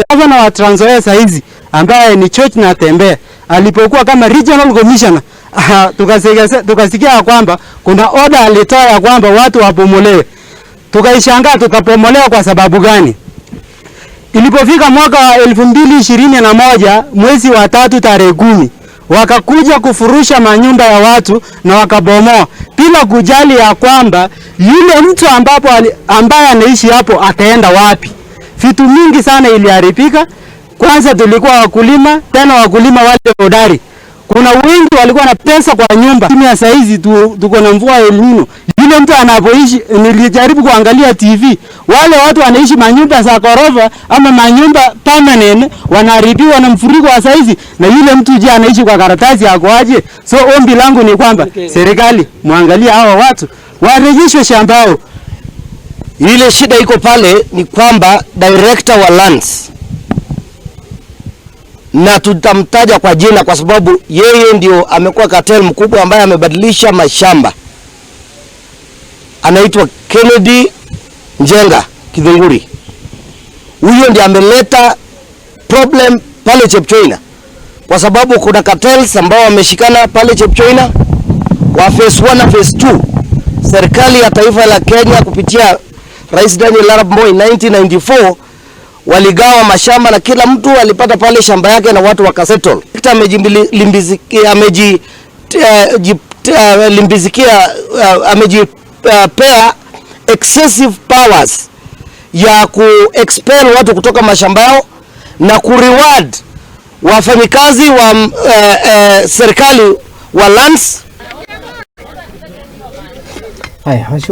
Gavana wa Trans Nzoia saizi ambaye ni George Natembeya alipokuwa kama regional commissioner, tukasikia kwamba kuna order alitoa ya kwamba watu wapomolewe. Tukaishangaa tutapomolewa kwa sababu gani? Ilipofika mwaka wa 2021 mwezi wa 3 tarehe 10, wakakuja kufurusha manyumba ya watu na wakabomoa bila kujali ya kwamba yule mtu ambaye anaishi hapo ataenda wapi. Vitu mingi sana iliharibika. Kwanza tulikuwa wakulima, tena wakulima wale hodari. Kuna wengi walikuwa na pesa kwa nyumba. Kimya saizi tuko na mvua El Nino. Yule mtu anapoishi, nilijaribu kuangalia TV. Wale watu wanaishi manyumba za ghorofa ama manyumba permanent wanaharibiwa na mfuriko wa saizi, na yule mtu je anaishi kwa karatasi yako aje? So ombi langu ni kwamba serikali muangalie hawa watu warejeshwe shambao. Ile shida iko pale ni kwamba director wa lands, na tutamtaja kwa jina kwa sababu yeye ndio amekuwa cartel mkubwa ambaye amebadilisha mashamba, anaitwa Kennedy Njenga Kidhunguri. Huyo ndiye ameleta problem pale Chepchoina, kwa sababu kuna cartels ambao wameshikana pale Chepchoina wa phase 1 na phase 2. Serikali ya taifa la Kenya kupitia Rais Daniel Arap Moi 1994 waligawa mashamba na kila mtu alipata pale shamba yake na watu wakasettle. Amejipea excessive powers ya ku-expel watu kutoka mashamba yao na ku-reward wafanyikazi wa serikali wa lands.